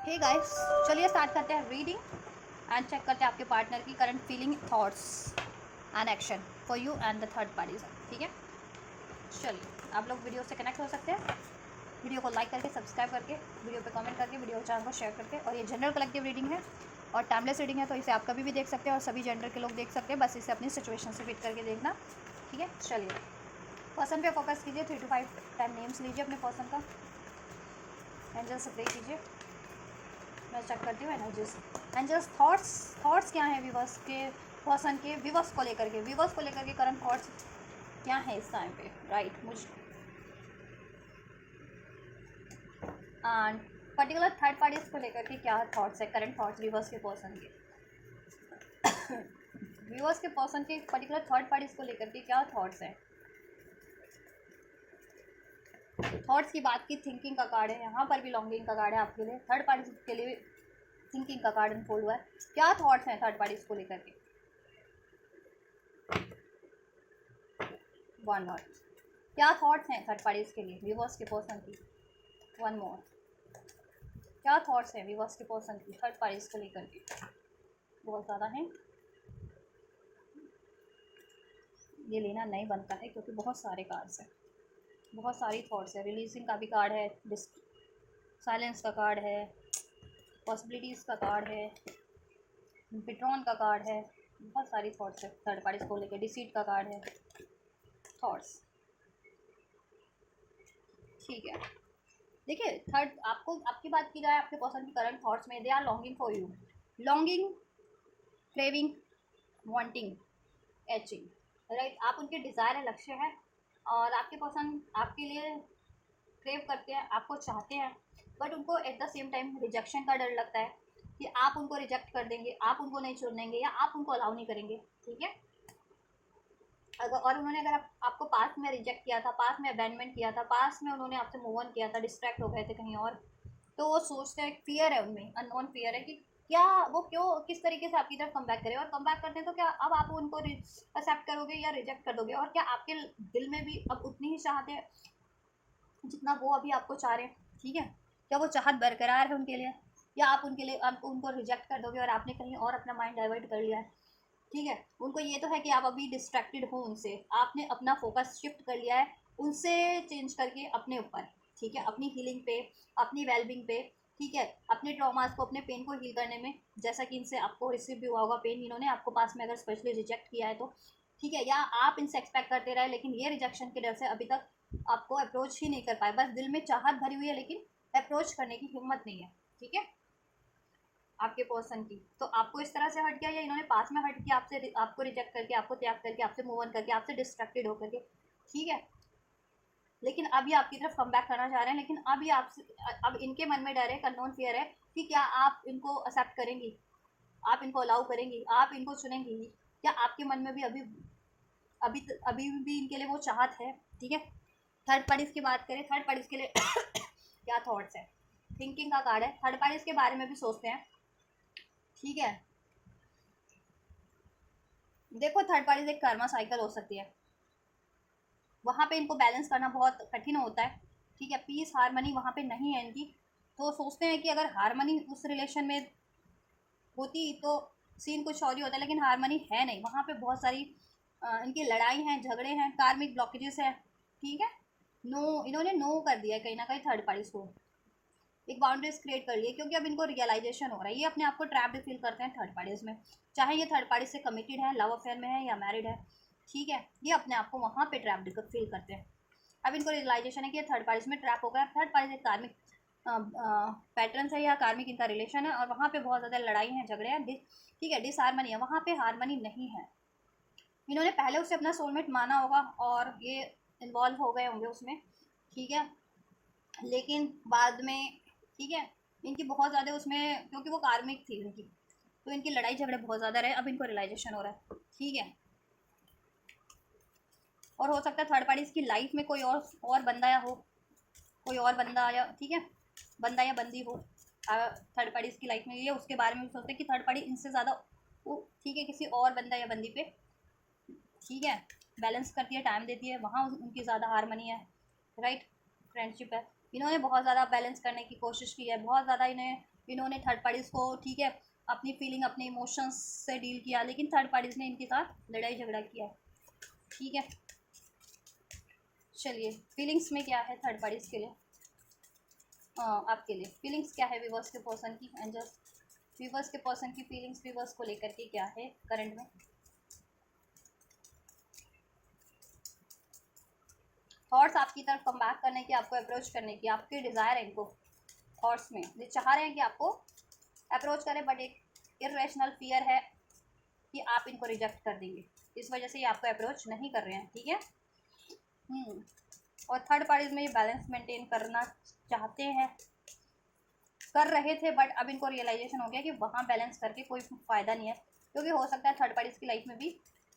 Hey guys, चलिए start करते हैं रीडिंग एंड चेक करते हैं आपके पार्टनर की current feeling, thoughts and action for you and the third parties. ठीक है, चलिए आप लोग वीडियो से कनेक्ट हो सकते हैं, वीडियो को लाइक करके, सब्सक्राइब करके, वीडियो पे कमेंट करके, वीडियो चैनल को शेयर करके। और ये जनरल कलेक्टिव रीडिंग है और टाइमलेस रीडिंग है, तो इसे आप कभी भी देख सकते हैं और सभी जेंडर के लोग देख सकते हैं। बस इसे अपनी सिचुएशन से फिट करके देखना। ठीक है, चलिए पर्सन पे फोकस कीजिए। 3 to 5 10 नेम्स लीजिए अपने पर्सन का, एंजल से प्रे कीजिए। मैं चेक करती हूँ एनर्जीज, एंजल्स। थॉट्स क्या है विवर्स के, पर्सन के विवर्स को लेकर के, करंट थॉट्स क्या है इस टाइम पे, राइट। मुझ एंड पर्टिकुलर थर्ड पार्टीज को लेकर के क्या थॉट्स है, करंट थॉट्स विवर्स के पर्सन के, व्यूअर्स के पर्सन के पर्टिकुलर थर्ड पार्टीज को लेकर के क्या थॉट्स हैं। थॉट्स की बात की, थिंकिंग का कार्ड है, यहाँ पर भी लॉन्गिंग का कार्ड है आपके लिए, थर्ड पार्टी के लिए थिंकिंग का कार्ड अनफोल्ड हुआ है। क्या थॉट्स हैं थर्ड पार्टीज को लेकर के, वन वर्ड। क्या थॉट्स हैं थर्ड पार्टीज के लिए व्यूअर्स के पर्सन की, वन मोर। क्या थॉट्स हैं व्यूअर्स के पर्सन की थर्ड पार्टीज को लेकर के, बहुत ज़्यादा हैं। ये लेना नहीं बनता है क्योंकि बहुत सारे कार्ड्स हैं, बहुत सारी थॉट्स है। रिलीजिंग का भी कार्ड है, साइलेंस का कार्ड है, पॉसिबिलिटीज़ का कार्ड है, विड्रॉन का कार्ड है, बहुत सारी थॉट्स है थर्ड पार्टीज को लेकर। डिसीट का कार्ड है, थॉट्स। ठीक है, देखिए थर्ड, आपको आपकी बात की जाए आपके पर्सन की करंट थॉट्स में, they are longing for you, longing, craving, wanting, aching, right. आप उनके डिज़ायर है, लक्ष्य है, और आपके पर्सन आपके लिए क्रेव करते हैं, आपको चाहते हैं, बट उनको at the same time rejection का डर लगता है कि आप उनको रिजेक्ट कर देंगे, आप उनको नहीं चुनेंगे या आप उनको अलाउ नहीं करेंगे। ठीक है, अगर और उन्होंने अगर आपको पास्ट में रिजेक्ट किया था, पास्ट में अबैंडमेंट किया था, पास्ट में उन्होंने आपसे मूव ऑन किया था, डिस्ट्रैक्ट हो गए थे कहीं और, तो वो सोचते हैं, फियर है उनमें, अननोन फियर है कि क्या वो क्यों किस तरीके से आपकी तरफ कम बैक करे, और कम बैक करते हैं तो क्या अब आप उनको एक्सेप्ट करोगे या रिजेक्ट कर दोगे, और क्या आपके दिल में भी अब उतनी ही चाहते हैं जितना वो अभी आपको चाह रहे हैं। ठीक है, क्या वो चाहत बरकरार है उनके लिए, या आप उनके लिए आपको उनको रिजेक्ट कर दोगे और आपने कहीं और अपना माइंड डाइवर्ट कर लिया है। ठीक है, उनको ये तो है कि आप अभी डिस्ट्रैक्टेड हो उनसे, आपने अपना फोकस शिफ्ट कर लिया है उनसे, चेंज करके अपने ऊपर। ठीक है, अपनी हीलिंग पे, अपनी वेलबिंग पे। ठीक है, अपने ट्रॉमास को, अपने पेन को हील करने में, जैसा कि इनसे आपको रिसीव भी हुआ होगा पेन, इन्होंने आपको पास में अगर स्पेशली रिजेक्ट किया है तो। ठीक है, या आप इनसे एक्सपेक्ट करते रहे लेकिन ये रिजेक्शन के डर से अभी तक आपको अप्रोच ही नहीं कर पाए, बस दिल में चाहत भरी हुई है लेकिन अप्रोच करने की हिम्मत नहीं है। ठीक है, आपके पर्सन की तो आपको इस तरह से हट किया, या इन्होंने पास में हट किया आपसे, आपको रिजेक्ट करके, आपको त्याग करके, आपसे मूव ऑन करके, आपसे डिस्ट्रैक्टेड होकर के। ठीक है, लेकिन अब ये आपकी तरफ कम बैक करना चाह रहे हैं, लेकिन अब ये आपसे, अब इनके मन में डर है, अननोन फियर है कि क्या आप इनको एक्सेप्ट करेंगी, आप इनको अलाउ करेंगी, आप इनको चुनेंगी, क्या आपके मन में भी अभी अभी अभी भी इनके लिए वो चाहत है। ठीक है, थर्ड पार्टीज की बात करें, थर्ड पार्टीज के लिए क्या थॉट्स है, थिंकिंग का कार्ड है, थर्ड पार्टीज के बारे में भी सोचते हैं। ठीक है, देखो थर्ड पार्टीज एक कर्मा साइकिल हो सकती है, वहाँ पे इनको बैलेंस करना बहुत कठिन होता है। ठीक है, पीस हारमनी वहाँ पे नहीं है इनकी, तो सोचते हैं कि अगर हारमनी उस रिलेशन में होती तो सीन कुछ और ही होता है, लेकिन हारमनी है नहीं वहाँ पे, बहुत सारी इनकी लड़ाई हैं, झगड़े हैं, कार्मिक ब्लॉकेजेस है। ठीक है, नो, इन्होंने नो कर दिया है कहीं ना कहीं थर्ड पार्टीज को, एक बाउंड्रीज क्रिएट कर लिए, क्योंकि अब इनको रियलाइजेशन हो रहा है, ये अपने आप को ट्रैप्ड फील करते हैं थर्ड पार्टीज में, चाहे ये थर्ड पार्टी से कमिटेड है, लव अफेयर में है या मैरिड है। ठीक है, ये अपने आप को वहाँ पे ट्रैप्ड फील करते हैं। अब इनको रियलाइजेशन है कि ये थर्ड पार्टीज में ट्रैप हो गया, थर्ड पार्टी से कार्मिक पैटर्न है या कार्मिक इनका रिलेशन है, और वहाँ पे बहुत ज़्यादा लड़ाई है, झगड़े हैं, ठीक है, डिसहारमनी है, वहाँ पे हारमनी नहीं है। इन्होंने पहले उसे अपना सोलमेट माना होगा और ये इन्वॉल्व हो गए होंगे उसमें। ठीक है, लेकिन बाद में, ठीक है, इनकी बहुत ज़्यादा उसमें, क्योंकि वो कार्मिक थी इनकी, तो इनकी लड़ाई झगड़े बहुत ज़्यादा रहे, अब इनको रियलाइजेशन हो रहा है। ठीक है, और हो सकता है थर्ड पार्टी की लाइफ में कोई और बंदा या हो, कोई और बंदा या, ठीक है, बंदा या बंदी हो थर्ड पार्टी की लाइफ में, ये उसके बारे में भी सोचते हैं कि थर्ड पार्टी इनसे ज़्यादा वो, ठीक है, किसी और बंदा या बंदी पे, ठीक है, बैलेंस करती है, टाइम देती है, वहाँ उनकी ज़्यादा हारमनी है, राइट, फ्रेंडशिप है। इन्होंने बहुत ज़्यादा बैलेंस करने की कोशिश की है, बहुत ज़्यादा इन्हें इन्होंने थर्ड पार्टीज को, ठीक है, अपनी फीलिंग अपने इमोशंस से डील किया, लेकिन थर्ड पार्टीज ने इनके साथ लड़ाई झगड़ा किया, ठीक है। चलिए फीलिंग्स में क्या है थर्ड पार्टीज के लिए, आपके लिए फीलिंग्स क्या है व्यूअर्स के पर्सन की, एंड जस्ट व्यूअर्स के पर्सन की फीलिंग्स व्यूअर्स को लेकर के क्या है करंट में। थॉट्स आपकी तरफ कम बैक करने की, आपको अप्रोच करने की, आपकी डिज़ायर है इनको थॉट्स में, ये चाह रहे हैं कि आपको अप्रोच करें, बट एक इरेशनल फियर है कि आप इनको रिजेक्ट कर देंगे, इस वजह से ये आपको अप्रोच नहीं कर रहे हैं, ठीक है। और थर्ड पार्टीज में ये बैलेंस मेंटेन करना चाहते हैं, कर रहे थे, बट अब इनको रियलाइजेशन हो गया कि वहाँ बैलेंस करके कोई फ़ायदा नहीं है, क्योंकि हो सकता है थर्ड पार्टीज की लाइफ में भी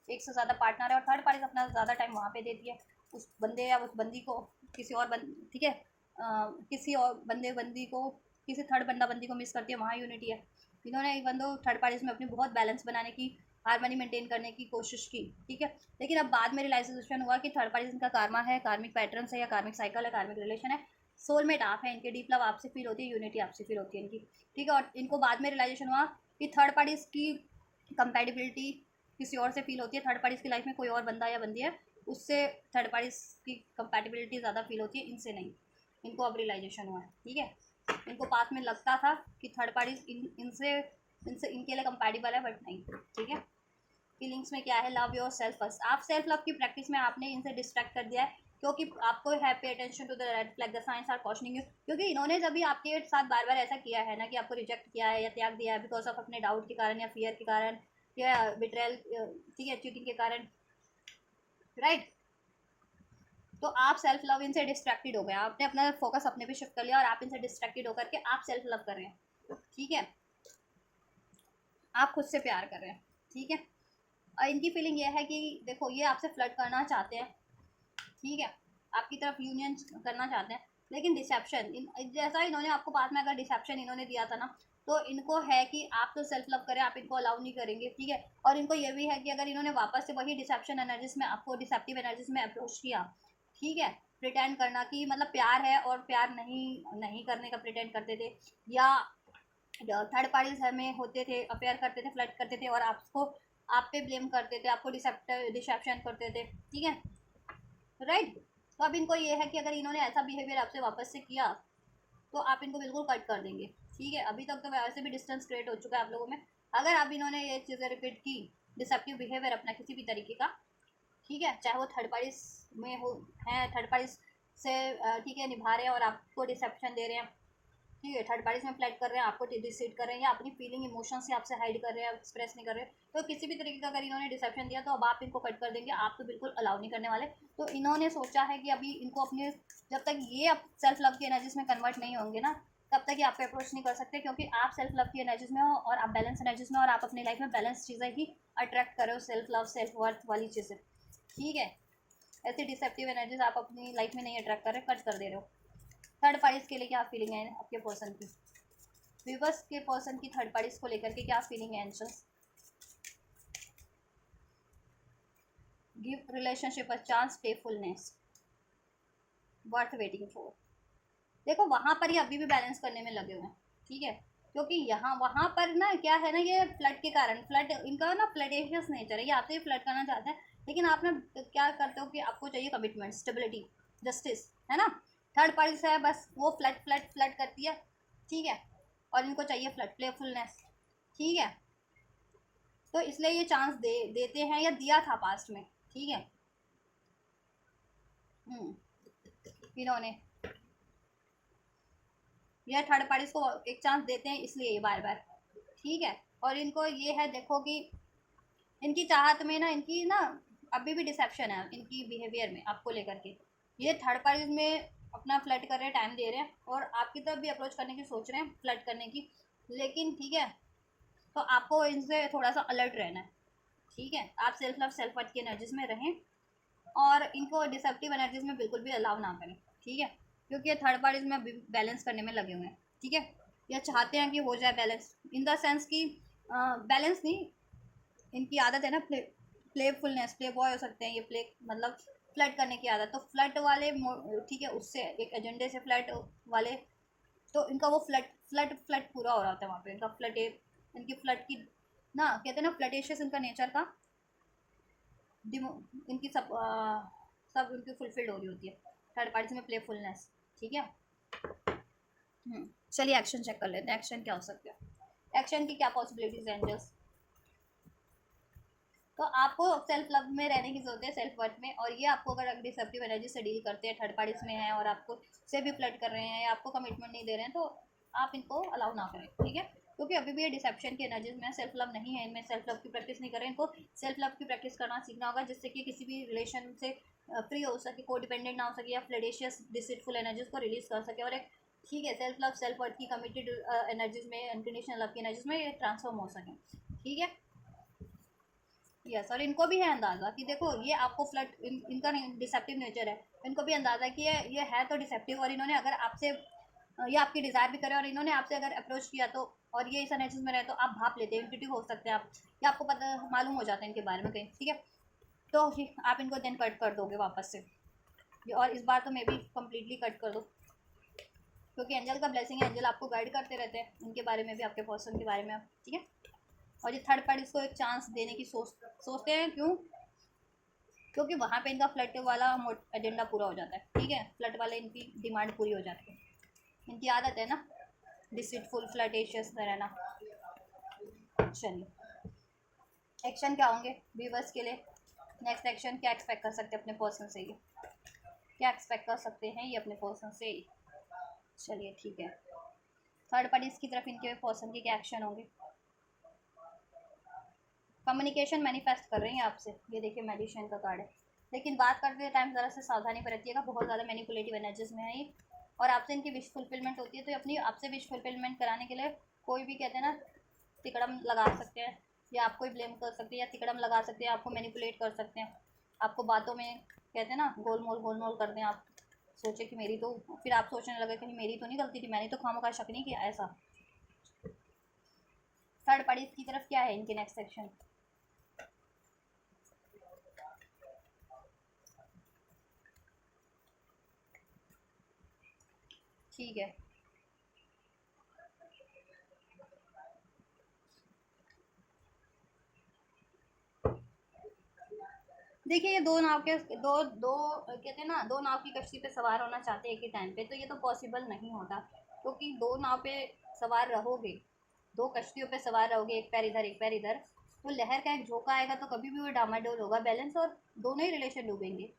एक से ज़्यादा पार्टनर है और थर्ड पार्टीज अपना ज़्यादा टाइम वहाँ पे देती है उस बंदे या उस बंदी को, किसी और ठीक है, किसी और बंदी को किसी थर्ड बंदा बंदी को मिस करती है, वहाँ यूनिटी है। इन्होंने इवन दो थर्ड पार्टीज में अपनी बहुत बैलेंस बनाने की, हारमनी मेंटेन करने की कोशिश की, ठीक है, लेकिन अब बाद में रियलाइजेशन हुआ कि थर्ड पार्टीज इनका कार्मा है, कार्मिक पैटर्न है या कार्मिक साइकिल है, कार्मिक रिलेशन है, सोलमेट आप है इनके, डीप लव आपसे फील होती है, यूनिटी आपसे फील होती है इनकी, ठीक है। और इनको बाद में रियलाइजेशन हुआ कि थर्ड पार्टीज की कंपैटिबिलिटी किसी और से फील होती है, थर्ड पार्टीज की लाइफ में कोई और बंदा या बंदी है, उससे थर्ड पार्टीज की कंपैटिबिलिटी ज़्यादा फील होती है, इनसे नहीं। इनको अब रियलाइजेशन हुआ है, ठीक है। इनको पास में लगता था कि थर्ड पार्टीज इनसे इनसे इनके लिए कंपैटिबल है, बट नहीं, ठीक है। फीलिंग्स में क्या है, लव योर सेल्फ फर्स्ट, आप सेल्फ लव की प्रैक्टिस में आपने इनसे डिस्ट्रैक्ट कर दिया है, क्योंकि आपको है pay attention to the red flag, the signs are cautioning you, क्योंकि इन्होंने जब भी आपके साथ बार बार ऐसा किया है ना कि आपको रिजेक्ट किया है या त्याग दिया है बिकॉज ऑफ अपने डाउट के कारण या फियर के कारण या बिट्रेल, ठीक है, चीटिंग के कारण, राइट। तो आप सेल्फ लव इनसे डिस्ट्रैक्टेड हो गए, आपने अपना फोकस अपने पे शिफ्ट कर लिया और आप इनसे डिस्ट्रैक्टेड होकर के आप सेल्फ लव कर रहे हैं, ठीक है, आप खुद से प्यार कर रहे हैं, ठीक है। और इनकी फीलिंग ये है कि देखो ये आपसे फ्लर्ट करना चाहते हैं, ठीक है, आपकी तरफ यूनियन करना चाहते हैं, लेकिन डिसेप्शन जैसा इन्होंने आपको पास में अगर डिसेप्शन इन्होंने दिया था ना, तो इनको है कि आप तो सेल्फ लव करें, आप इनको अलाउ नहीं करेंगे, ठीक है। और इनको ये भी है कि अगर इन्होंने वापस से वही डिसेप्शन एनर्जीज में आपको डिसेप्टिव एनर्जीज में अप्रोच किया, ठीक है, प्रिटेंड करना कि मतलब प्यार है और प्यार नहीं नहीं करने का प्रिटेंड करते थे, या थर्ड पार्टीज में होते थे, अफेयर करते थे, फ्लर्ट करते थे और आपको आप पे ब्लेम करते थे, आपको डिसेप्शन करते थे, ठीक है, राइट। तो अब इनको ये है कि अगर इन्होंने ऐसा बिहेवियर आपसे वापस से किया तो आप इनको बिल्कुल कट कर देंगे, ठीक है। अभी तक तो वैसे भी डिस्टेंस क्रिएट हो चुका है आप लोगों में, अगर अब इन्होंने ये चीज़ें रिपीट की, डिसेप्टिव बिहेवियर अपना किसी भी तरीके का, ठीक है, चाहे वो थर्ड पार्टीज में हो, हैं थर्ड पार्टीज से, ठीक है, निभा रहे हैं और आपको डिसेप्शन दे रहे हैं, ठीक है, थर्ड पार्टीज में फ्लैट कर रहे हैं, आपको डिसीड कर रहे हैं या अपनी फीलिंग इमोशन से आपसे हाइड कर रहे हैं, एक्सप्रेस नहीं कर रहे, तो किसी भी तरीके का अगर इन्होंने डिसेप्शन दिया तो अब आप इनको कट कर देंगे, आप तो बिल्कुल अलाउ नहीं करने वाले। तो इन्होंने सोचा है कि अभी इनको अपने, जब तक ये अब सेल्फ लव की एनर्जीज में कन्वर्ट नहीं होंगे ना, तब तक ये आपको अप्रोच नहीं कर सकते, क्योंकि आप सेल्फ लव की एनर्जीज में हो और आप बैलेंस एनर्जीज में, और आप अपनी लाइफ में बैलेंस चीज़ें ही अट्रैक्ट कर रहे हो, सेल्फ लव सेल्फ वर्थ वाली चीज़ें, ठीक है। ऐसी डिसेप्टिव एनर्जीज आप अपनी लाइफ में नहीं अट्रैक्ट कर रहे, कट कर दे रहे हो। थर्ड पार्टीज के लिए क्या फीलिंग है आपके पर्सन की, व्यूवर्स के पर्सन की थर्ड पार्टीज को लेकर के क्या फीलिंग है, answers. Give relationship a chance, playfulness, worth waiting for, देखो वहाँ पर ही अभी भी बैलेंस करने में लगे हुए हैं, ठीक है, क्योंकि यहाँ वहाँ पर ना क्या है ना, ये फ्लड के कारण, फ्लड इनका ना फ्लडेशियस नेचर है, ये आपसे भी फ्लड करना चाहते हैं, लेकिन आप ना क्या करते हो कि आपको चाहिए कमिटमेंट, स्टेबिलिटी, जस्टिस, है ना। थर्ड पार्टी से है बस वो फ्लड फ्लड फ्लड करती है, ठीक है, और इनको चाहिए फ्लड प्लेफुलनेस, ठीक है। तो इसलिए ये चांस देते हैं या दिया था पास्ट में, ठीक है। इन्होंने ये थर्ड पार्टीज को एक चांस देते हैं इसलिए ये बार बार, ठीक है। और इनको ये है देखो कि इनकी चाहत में ना, इनकी ना अभी भी डिसेप्शन है इनकी बिहेवियर में आपको लेकर के, ये थर्ड पार्टीज में अपना फ्लर्ट कर रहे हैं, टाइम दे रहे हैं और आपकी तरफ भी अप्रोच करने की सोच रहे हैं, फ्लर्ट करने की, लेकिन ठीक है, तो आपको इनसे थोड़ा सा अलर्ट रहना है, ठीक है। आप सेल्फ लव सेल्फ वर्थ की एनर्जीज में रहें और इनको डिसेप्टिव एनर्जीज में बिल्कुल भी अलाउ ना करें, ठीक है, क्योंकि ये थर्ड पार्टीज में बैलेंस करने में लगे हुए हैं, ठीक है। ये चाहते हैं कि हो जाए बैलेंस, इन द सेंस कि बैलेंस नहीं, इनकी आदत है ना प्लेफुलनेस, प्ले बॉय हो सकते हैं ये, प्ले मतलब फ्लर्ट करने की आदत, तो फ्लर्ट वाले, ठीक है, उससे एक एजेंडे से फ्लर्ट वाले, तो इनका वो फ्लड फ्लड पूरा हो रहा होता है वहाँ पे, इनका फ्लड, इनकी फ्लड की ना, कहते हैं ना फ्लटेशियस इनका नेचर का, इनकी सब उनकी फुलफिल्ड हो रही होती है। थर्ड पार्टी में प्लेफुलनेस, ठीक है। चलिए एक्शन चेक कर लेते हैं, एक्शन क्या हो सकता है, एक्शन की क्या पॉसिबिलिटीज हैं एंजल्स। तो आपको सेल्फ लव में रहने की जरूरत है, सेल्फ वर्थ में, और ये आपको अगर डिसेप्टिव एनर्जी से डील करते हैं, थर्ड पार्टीज में है और आपको से भी फ्लड कर रहे हैं या आपको कमिटमेंट नहीं दे रहे हैं, तो आप इनको अलाउ ना करें, ठीक है। क्योंकि अभी भी ये डिसेप्शन की एनर्जीज में, सेल्फ लव नहीं है इनमें, सेल्फ लव की प्रैक्टिस नहीं कर रहे हैं, इनको सेल्फ लव की प्रैक्टिस करना सीखना होगा, जिससे कि किसी भी रिलेशन से फ्री हो सके, को डिपेंडेंट ना हो सके, या फ्लडेशियस डिसिटफुल एनर्जीज को रिलीज कर सके, और एक ठीक है सेल्फ लव सेल्फ वर्थ की कमिटेड एनर्जीज में, अनकंडीशनल लव की एनर्जीज में ये ट्रांसफॉर्म हो सके, ठीक है। यस, और इनको भी है अंदाज़ा कि देखो ये आपको इनका डिसेप्टिव नेचर है, इनको भी अंदाज़ा है कि ये है तो डिसेप्टिव, और इन्होंने अगर आपसे ये आपकी डिज़ायर भी करे और इन्होंने आपसे अगर अप्रोच किया तो, और ये इस एनर्जीज में रहे तो आप भाप लेते हैं, इंट्यूटिव हो सकते हैं आप, या आपको पता मालूम हो जाता है इनके बारे में कहीं, ठीक है। तो आप इनको देन कट कर दोगे वापस से और इस बार तो मैं भी कम्प्लीटली कट कर दूँ, क्योंकि एंजल का ब्लेसिंग है, एंजल आपको गाइड करते रहते हैं इनके बारे में भी, आपके पर्सन के बारे में, ठीक है। और ये थर्ड पार्टी इसको एक चांस देने की सोचते हैं, क्यों? क्योंकि वहाँ पे इनका फ्लड वाला एजेंडा पूरा हो जाता है, ठीक है, फ्लड वाले इनकी डिमांड पूरी हो जाती है, इनकी आदत है ना डिसिटफुल फ्लर्टेशियस में रहना। चलिए एक्शन क्या होंगे व्यूअर्स के लिए, नेक्स्ट एक्शन क्या एक्सपेक्ट कर सकते हैं अपने पर्सन से, ये क्या एक्सपेक्ट कर सकते हैं ये अपने पर्सन से। चलिए ठीक है, थर्ड पार्टीज की तरफ इनके पर्सन के क्या एक्शन होंगे। कम्युनिकेशन मैनिफेस्ट कर रही हैं आपसे, ये देखिए मैजिशियन का कार्ड है, लेकिन बात करते टाइम ज़रा से सावधानी बरतिएगा, बहुत ज़्यादा मैनिपुलेटिव एनर्जीज में है ये, और आपसे इनकी विश फुलफिलमेंट होती है, तो अपनी आपसे विश फुलफिलमेंट कराने के लिए कोई भी कहते हैं ना तिकड़म लगा सकते हैं, या आपको ही ब्लेम कर सकते हैं, या तिकड़म लगा सकते हैं, आपको मैनिपुलेट कर सकते हैं, आपको बातों में कहते हैं ना गोलमोल कर दें, आप सोचे कि मेरी तो, फिर आप सोचने लगे कहीं मेरी तो नहीं गलती थी, मैंने तो खामोखा शक नहीं किया, ऐसा। थर्ड पार्टी की तरफ क्या है इनके नेक्स्ट सेक्शन। ठीक है, देखिए ये दो नाव के दो दो कहते हैं ना, दो नाव की कश्ती पे सवार होना चाहते हैं एक ही टाइम पे, तो ये तो पॉसिबल नहीं होता, क्योंकि दो नाव पे सवार रहोगे, दो कश्तियों पे सवार रहोगे, एक पैर इधर एक पैर इधर, तो लहर का एक झोंका आएगा तो कभी भी वो डामाडोल होगा बैलेंस, और दोनों ही रिलेशन डूबेंगे,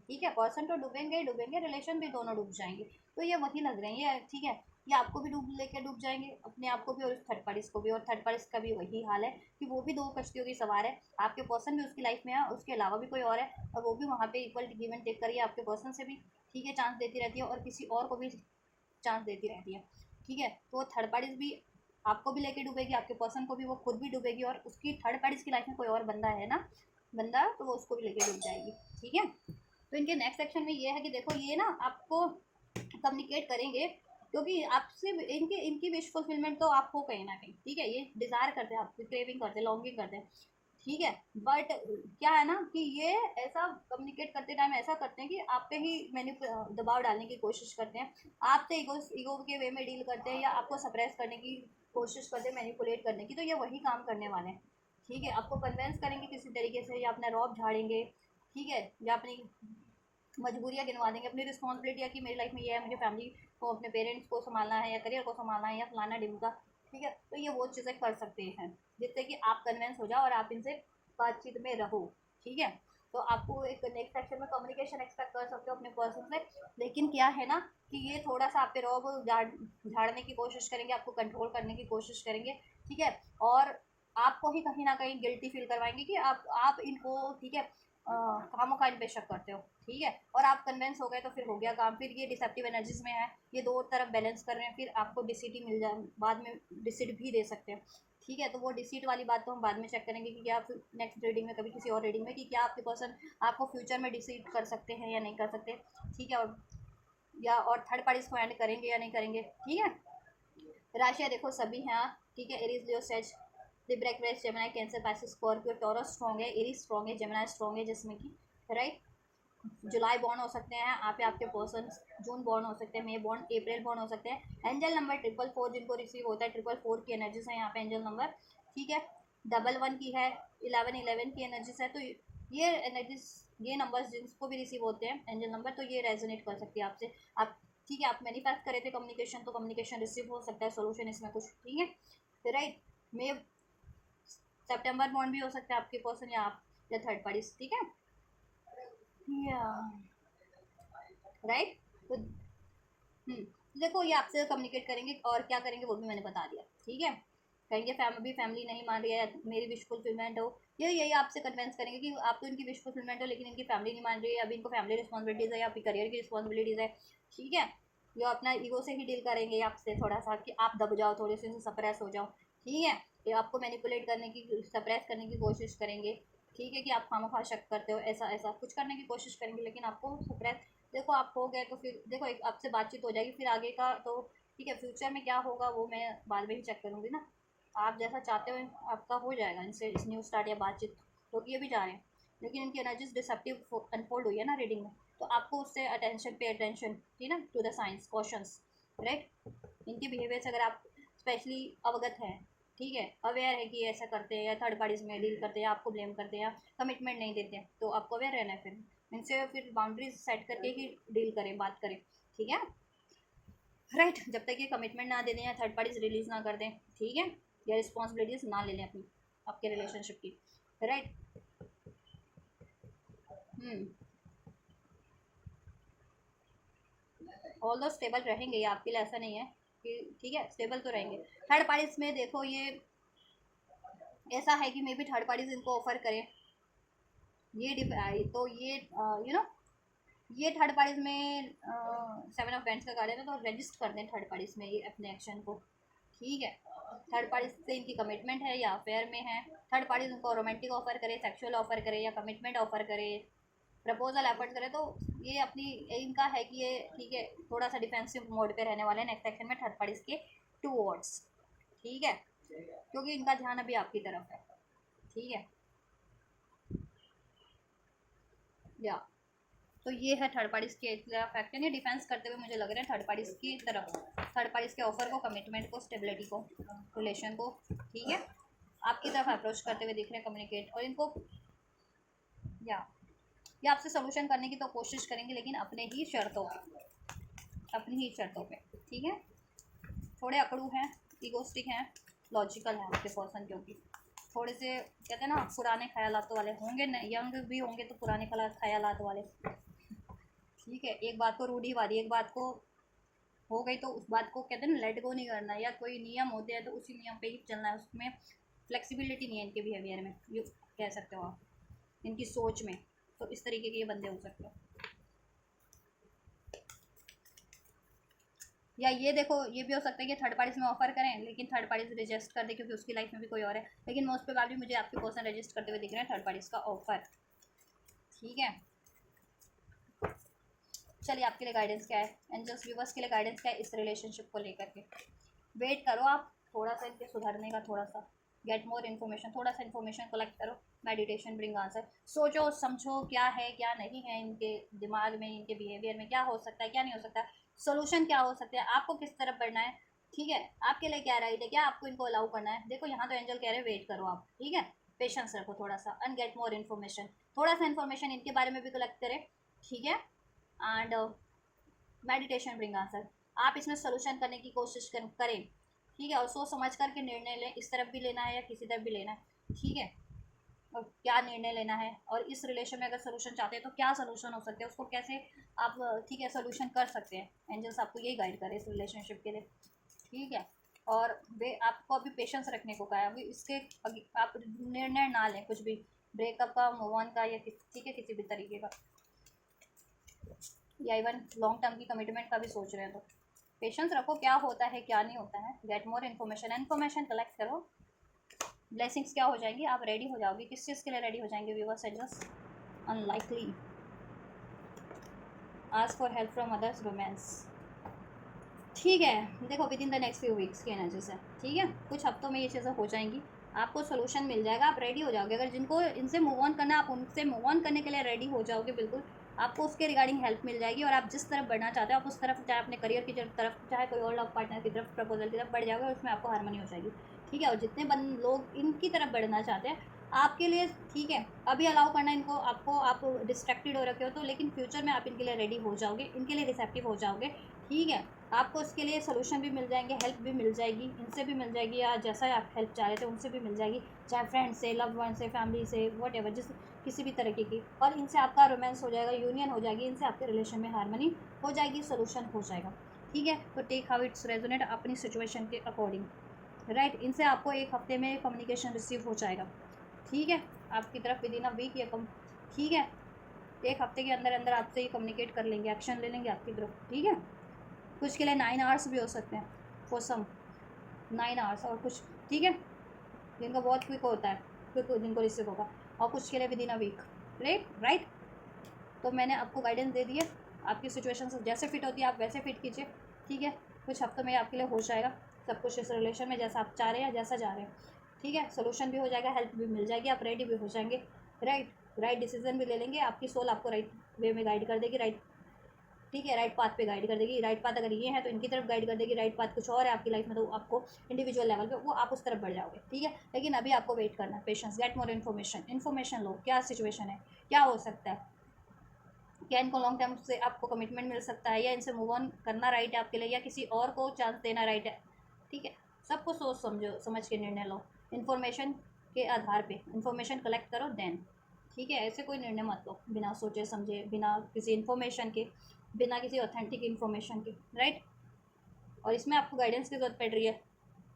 ठीक है, पर्सन तो डूबेंगे ही डूबेंगे, रिलेशन भी दोनों डूब जाएंगे, तो ये वही लग रहे हैं ये, ठीक है, ये आपको भी डूब जाएंगे, अपने आप को भी और थर्ड पार्टीज को भी, और थर्ड पार्टीज का भी वही हाल है कि वो भी दो कश्तियों की सवार है, आपके पर्सन भी उसकी लाइफ में है, उसके अलावा भी कोई और है, और वो भी वहाँ पे इक्वल गिव एंड टेक करिए, आपके पर्सन से भी ठीक है चांस देती रहती है, और किसी और को भी चांस देती रहती है, ठीक है। तो थर्ड पार्टीज भी आपको भी लेके डूबेगी, आपके पर्सन को भी, वो खुद भी डूबेगी, और उसकी थर्ड पार्टीज की लाइफ में कोई और बंदा है ना, बंदा, तो वो उसको भी लेके डूब जाएगी, ठीक है। तो इनके नेक्स्ट सेक्शन में ये है कि देखो ये ना आपको कम्युनिकेट करेंगे, क्योंकि आपसे इनके इनकी विश फुलफिलमेंट तो आप हो कहीं ना कहीं, ठीक है, ये डिज़ायर करते हैं, आपकी क्रेविंग करते हैं, लॉन्गिंग करते हैं, ठीक है। बट क्या है ना कि ये ऐसा कम्युनिकेट करते टाइम ऐसा करते हैं कि आप पे ही मैंने दबाव डालने की कोशिश करते हैं, आपसे ईगो के वे में डील करते हैं, या आपको सप्रेस करने की कोशिश करते हैं, मैनिपुलेट करने की, तो ये वही काम करने वाले हैं, ठीक है। आपको कन्वेंस करेंगे किसी तरीके से, या अपना रौब झाड़ेंगे, ठीक है, या अपनी मजबूरियाँ गिनवा देंगे, अपनी रिस्पॉन्सिबिलिटी है कि मेरी लाइफ में ये है, मुझे फैमिली को, अपने पेरेंट्स को संभालना है, या करियर को संभालना है, या फलाना ढिमका, ठीक है। तो ये वो चीज़ें कर सकते हैं जिससे कि आप कन्वेंस हो जाओ और आप इनसे बातचीत में रहो, ठीक है। तो आपको एक नेक्स्ट सेक्शन में कम्युनिकेशन एक्सपेक्ट कर सकते हो अपने पर्सन से, लेकिन क्या है ना कि ये थोड़ा सा आप पे रौब झाड़ने की कोशिश करेंगे, आपको कंट्रोल करने की कोशिश करेंगे, ठीक है, और आपको ही कहीं ना कहीं गिल्टी फील करवाएंगे कि आप इनको, ठीक है, खामोखा इन पे शक करते हो, ठीक है, और आप कन्वेंस हो गए तो फिर हो गया काम, फिर ये डिसेप्टिव एनर्जीज में है, ये दो तरफ बैलेंस कर रहे हैं, फिर आपको डिसीट ही मिल जाए, बाद में डिसीट भी दे सकते हैं, ठीक है। तो वो डिसीट वाली बात तो हम बाद में चेक करेंगे कि क्या नेक्स्ट रीडिंग में, कभी किसी और रीडिंग में, कि क्या आपके पर्सन आपको फ्यूचर में डिसीट कर सकते हैं या नहीं कर सकते, ठीक है, और थर्ड पार्टीज को एंड करेंगे या नहीं करेंगे, ठीक है। राशियाँ देखो सभी हैं, ठीक है, Aries Leo says Libra Aquarius Gemini cancer Pisces Scorpio taurus strong है, एरीज स्ट्रॉन्ग है, जेमिनी स्ट्रॉन्ग है, जिसमें कि राइट जुलाई बॉर्न हो सकते हैं आप या आपके पर्सन, जून बॉर्न हो सकते हैं, मई बॉर्न, अप्रैल बॉर्न हो सकते हैं। एंजल नंबर 444 जिनको रिसीव होता है, 444 की एनर्जीज है यहाँ पे एंजल नंबर, ठीक है। 11 की है, 11 की एनर्जीज है। तो ये एनर्जीज, ये नंबर्स जिनको भी रिसीव होते हैं एंजल नंबर, तो ये रेजोनेट कर सकती है आपसे। आप ठीक है, आप मैनिफेस्ट करे थे कम्युनिकेशन, तो कम्युनिकेशन रिसीव हो सकता है, सोल्यूशन इसमें कुछ, ठीक है राइट। मे सितंबर बॉन्ड भी हो सकता है आपके पर्सन या आप या थर्ड पार्टी, ठीक है या राइट। तो देखो ये आपसे कम्युनिकेट करेंगे और क्या करेंगे वो भी मैंने बता दिया, ठीक है। कहेंगे फैमिली नहीं मान रही है, मेरी विश फुलफिलमेंट हो, ये यही आपसे कन्विंस करेंगे कि आप तो इनकी विश फुलफिलमेंट हो लेकिन इनकी फैमिली नहीं मान रही है, अभी इनको फैमिली रिस्पॉन्सिबिलिटीज़ है या फिर करियर की रिस्पॉन्सिबिलिटीज़ है, ठीक है। ये अपना ईगो से ही डील करेंगे आपसे थोड़ा सा कि आप दब जाओ, थोड़े से सप्रेस हो जाओ, ठीक है। ये आपको मैनिपुलेट करने की, सप्रेस करने की कोशिश करेंगे, ठीक है, कि आप खामखा शक करते हो, ऐसा ऐसा कुछ करने की कोशिश करेंगे लेकिन आपको सप्रेस। देखो आप हो गए तो फिर देखो एक आपसे बातचीत हो जाएगी, फिर आगे का तो ठीक है, फ्यूचर में क्या होगा वो मैं बाद में ही चेक करूँगी ना। आप जैसा चाहते हो आपका हो जाएगा इनसे, इस न्यू स्टार्ट या बातचीत, क्योंकि ये भी जा रहे हैं लेकिन इनकी एनर्जीज डिसेप्टिव अनफोल्ड हुई है ना रीडिंग में, तो आपको उससे अटेंशन, पे अटेंशन, ठीक है ना, to the signs questions, right. इनके बिहेवियर से अगर आप स्पेशली अवगत हैं, ठीक है, अवेयर है कि ये ऐसा करते हैं या थर्ड पार्टीज में डील करते हैं, आपको ब्लेम करते हैं या कमिटमेंट नहीं देते हैं, तो आपको अवेयर रहना है, फिर इनसे फिर बाउंड्रीज सेट करके ही डील करें, बात करें, ठीक है राइट। जब तक ये कमिटमेंट ना दे दें या थर्ड पार्टीज रिलीज ना कर दें, ठीक है, या रिस्पॉन्सिबिलिटीज ना ले लें अपनी आपके रिलेशनशिप की, राइट। ऑल दो स्टेबल रहेंगे ये आपके लिए, ऐसा नहीं है कि ठीक है, स्टेबल तो रहेंगे। थर्ड पार्टीज में देखो ये ऐसा है कि मे बी थर्ड पार्टीज इनको ऑफर करें, ये तो ये नो ये थर्ड पार्टीज में 7 ऑफ पेंट्स का कार्ड है ना, तो रजिस्टर कर दें थर्ड पार्टीज में ये अपने एक्शन को, ठीक है। थर्ड पार्टीज से इनकी कमिटमेंट है या अफेयर में है, थर्ड पार्टीज उनको रोमांटिक ऑफर करे, सेक्सुअल ऑफर करे या कमिटमेंट ऑफर करे, प्रपोजल एफर्ट करे, तो ये अपनी इनका है कि ये ठीक है थोड़ा सा डिफेंसिव मोड पे रहने वाले हैं नेक्स्ट सेक्शन में थर्ड पार्टीज के टूवर्ड्स, ठीक है, क्योंकि इनका ध्यान अभी आपकी तरफ है, ठीक है या। तो ये है थर्ड पार्टीज के फैक्टर, ये डिफेंस करते हुए मुझे लग रहे हैं थर्ड पार्टीज की तरफ, थर्ड पार्टीज के ऑफर को, कमिटमेंट को, स्टेबिलिटी को, रिलेशन को, ठीक है, आपकी तरफ अप्रोच करते हुए दिख रहे हैं, कम्युनिकेट, और इनको या ये आपसे सोल्यूशन करने की तो कोशिश करेंगे लेकिन अपने ही शर्तों पे, अपनी ही शर्तों पे, ठीक है। थोड़े अकड़ू हैं, इगोस्टिक हैं, लॉजिकल हैं आपके पर्सन, क्योंकि थोड़े से कहते हैं ना पुराने ख्यालात वाले होंगे, यंग भी होंगे तो पुराने ख्यालात वाले, ठीक है। एक बात को रूढ़िवादी, एक बात को हो गई तो उस बात को कहते हैं ना लेट गो नहीं करना, या कोई नियम होते हैं तो उसी नियम पे ही चलना है, उसमें फ्लेक्सिबिलिटी नहीं है इनके बिहेवियर में, ये कह सकते हो आप, इनकी सोच में। तो इस तरीके के ये बंदे हो सकते हैं। या ये देखो ये भी हो सकता है कि थर्ड पार्टीज में ऑफर करें लेकिन थर्ड पार्टीज रिजेस्ट कर दे क्योंकि उसकी लाइफ में भी कोई और है, लेकिन मोस्ट प्रोबेबली मुझे आपके पर्सन रजिस्ट करते हुए दिख रहे हैं थर्ड पार्टीज का ऑफर, ठीक है। चलिए आपके लिए गाइडेंस क्या है, एंजल्स व्यूवर्स के लिए गाइडेंस क्या है इस रिलेशनशिप को लेकर के। वेट करो आप थोड़ा सा इनके सुधरने का, थोड़ा सा गेट मोर इन्फॉर्मेशन, थोड़ा सा इन्फॉर्मेशन कलेक्ट करो, मेडिटेशन ब्रिंग आंसर, सोचो समझो क्या है क्या नहीं है इनके दिमाग में, इनके बिहेवियर में क्या हो सकता है क्या नहीं हो सकता, सोल्यूशन क्या हो सकता है, आपको किस तरफ बढ़ना है, ठीक है, आपके लिए क्या राइट है, क्या आपको इनको अलाउ करना है। देखो यहाँ तो एंजल कह रहे हैं वेट करो आप, ठीक है, पेशेंस रखो थोड़ा सा, एंड गेट मोर इन्फॉर्मेशन, थोड़ा सा इन्फॉर्मेशन इनके बारे में भी कलेक्ट करें, ठीक है। एंड मेडिटेशन ब्रिंग आंसर, आप इसमें सोल्यूशन करने की कोशिश करें, ठीक है, और सोच समझ करके निर्णय लें, इस तरफ भी लेना है या किसी तरफ भी लेना है, ठीक है, और क्या निर्णय लेना है, और इस रिलेशन में अगर सोल्यूशन चाहते हैं तो क्या सोल्यूशन हो सकते हैं, उसको कैसे आप ठीक है सोल्यूशन कर सकते हैं। एंजल्स आपको यही गाइड करे इस रिलेशनशिप के लिए, ठीक है। और वे आपको अभी पेशेंस रखने को कहा है, अभी इसके आप निर्णय ना लें कुछ भी, ब्रेकअप का, मूव ऑन का, या ठीक है किसी भी तरीके का, या इवन लॉन्ग टर्म की कमिटमेंट का भी सोच रहे हैं, तो पेशेंस रखो, क्या होता है क्या नहीं होता है, गेट मोर इन्फॉर्मेशन कलेक्ट करो, ब्लेसिंग्स क्या हो जाएंगी, आप रेडी हो जाओगे, किस चीज़ के लिए रेडी हो जाएंगे viewers angels, unlikely, ask for help from others, romance, ठीक है। देखो within the next few weeks की एनर्जी से, ठीक है, कुछ हफ्तों में ये चीज़ें हो जाएंगी, आपको सोल्यूशन मिल जाएगा, आप रेडी हो जाओगे, अगर जिनको इनसे मूव ऑन करना है आप उनसे मूव ऑन करने के लिए रेडी हो जाओगे बिल्कुल, आपको उसके रिगार्डिंग हेल्प मिल जाएगी और आप जिस तरफ बढ़ना चाहते हो आप उस तरफ, चाहे अपने करियर की तरफ, चाहे कोई और लव पार्टनर की तरफ, प्रपोजल की तरफ बढ़ जाओगे और उसमें आपको हार्मनी हो जाएगी। ठीक है, और जितने लोग इनकी तरफ बढ़ना चाहते हैं आपके लिए, ठीक है, अभी अलाउ करना इनको, आपको, आप डिस्ट्रैक्टेड हो रखे हो तो, लेकिन फ्यूचर में आप इनके लिए रेडी हो जाओगे, इनके लिए रिसेप्टिव हो जाओगे। ठीक है, आपको इसके लिए सोल्यूशन भी मिल जाएंगे, हेल्प भी मिल जाएगी, इनसे भी मिल जाएगी, या जैसा आप हेल्प चाह रहे थे उनसे भी मिल जाएगी, चाहे फ्रेंड से, लव वन से, फैमिली से, वट एवर, जिस किसी भी तरीके की। और इनसे आपका रोमांस हो जाएगा, यूनियन हो जाएगी, इनसे आपके रिलेशन में हार्मनी हो जाएगी, सोल्यूशन हो जाएगा। ठीक है, तो टेक हाउ इट्स रेजोनेट अपनी सिचुएशन के अकॉर्डिंग, राइट। इनसे आपको एक हफ्ते में कम्युनिकेशन रिसीव हो जाएगा। ठीक है, आपकी तरफ विद इन अ वीक या कम, ठीक है, एक हफ्ते के अंदर अंदर आपसे ये कम्युनिकेट कर लेंगे, एक्शन ले लेंगे आपकी तरफ। ठीक है, कुछ के लिए 9 आवर्स भी हो सकते हैं, फॉर सम 9 आवर्स, और कुछ, ठीक है, जिनका बहुत क्विक होता है, क्विक जिनको रिसीव होगा, और कुछ के लिए within a week, right. तो मैंने आपको गाइडेंस दे दी है, आपकी सिचुएशन से जैसे फिट होती है आप वैसे फिट कीजिए। ठीक है, कुछ हफ्तों में आपके लिए हो जाएगा सब कुछ इस रिलेशन में, जैसा आप चाह रहे हैं, जैसा जा रहे हैं। ठीक है, सोल्यूशन भी हो जाएगा, हेल्प भी मिल जाएगी, आप रेडी भी हो जाएंगे, राइट डिसीजन भी ले लेंगे, आपकी सोल आपको राइट वे में गाइड कर देगी, राइट, ठीक है, राइट पाथ पे गाइड कर देगी। राइट पाथ अगर ये है तो इनकी तरफ गाइड कर देगी, राइट पाथ कुछ और है आपकी लाइफ में तो आपको इंडिविजुअल लेवल पे वो आप उस तरफ बढ़ जाओगे। ठीक है, लेकिन अभी आपको वेट करना है, पेशेंस, गेट मोर इन्फॉर्मेशन लो, क्या सिचुएशन है, क्या हो सकता है, क्या इनको लॉन्ग टर्म से आपको कमिटमेंट मिल सकता है, या इनसे मूव ऑन करना राइट है आपके लिए, या किसी और को चांस देना राइट है। ठीक है, सबको सोच समझ के निर्णय लो, इन्फॉर्मेशन के आधार पे इन्फॉर्मेशन कलेक्ट करो देन। ठीक है, ऐसे कोई निर्णय मत लो बिना सोचे समझे, बिना किसी इन्फॉर्मेशन के, बिना किसी ऑथेंटिक इन्फॉर्मेशन के, राइट। और इसमें आपको गाइडेंस की जरूरत पड़ रही है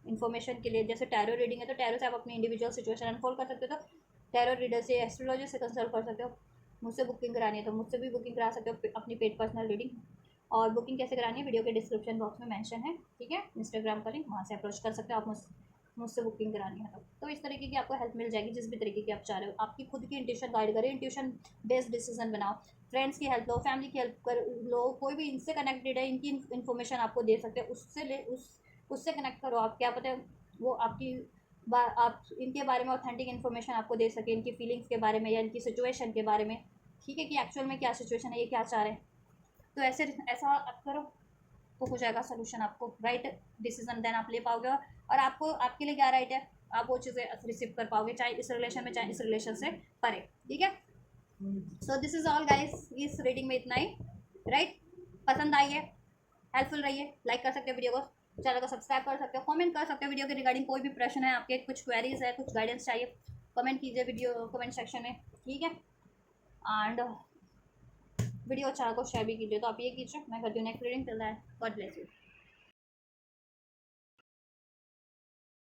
इन्फॉर्मेशन के लिए, जैसे टैरो रीडिंग है तो टैरो से आप अपनी इंडिविजुअल सिचुएशन अनफोल्ड कर सकते हो, तो टैरो रीडर से, एस्ट्रोलॉजी से कंसल्ट कर सकते हो। मुझसे बुकिंग करानी है तो मुझसे भी बुकिंग करा सकते हो, अपनी पेड पर्सनल रीडिंग। और बुकिंग कैसे करानी है वीडियो के डिस्क्रिप्शन बॉक्स में मेंशन है। ठीक है, इंस्टाग्राम का लिंक, वहाँ से अप्रोच कर सकते हो आप मुझसे बुकिंग करानी है तो इस तरीके की आपको हेल्प मिल जाएगी, जिस भी तरीके की आप चाह रहे हो। आपकी खुद की इंट्यूशन गाइड करे, इंट्यूशन बेस्ड डिसीजन बनाओ, फ्रेंड्स की हेल्प लो, फैमिली की हेल्प कर लो, कोई भी इनसे कनेक्टेड है, इनकी इन्फॉर्मेशन आपको दे सकते हैं, उससे कनेक्ट करो। आप क्या पता है वो आपकी आप इनके बारे में ऑथेंटिक इन्फॉर्मेशन आपको दे सके, इनकी फीलिंग्स के बारे में या इनकी सिचुएशन के बारे में। ठीक है, कि एक्चुअल में क्या सिचुएशन है, ये क्या चाह रहे हैं, तो ऐसा आप करो तो हो जाएगा सोल्यूशन, आपको राइट डिसीजन देन आप ले पाओगे, और आपको आपके लिए क्या राइट है आप वो चीज़ें रिसीव कर पाओगे, चाहे इस रिलेशन में चाहे इस रिलेशन से परे। ठीक है, so this is all guys, इस रीडिंग में इतना ही, राइट। पसंद आई है, हेल्पफुल रही है, लाइक कर सकते हो वीडियो को, चैनल को सब्सक्राइब कर सकते हो, कमेंट कर सकते हो वीडियो के रिगार्डिंग, कोई भी प्रश्न है आपके, कुछ क्वेरीज है, कुछ गाइडेंस चाहिए, कमेंट कीजिए वीडियो कमेंट सेक्शन में। ठीक है, एंड वीडियो अच्छा को शेयर भी कीजिए, तो आप ये कीजिए। मैं करती हूँ next reading, till that God bless you.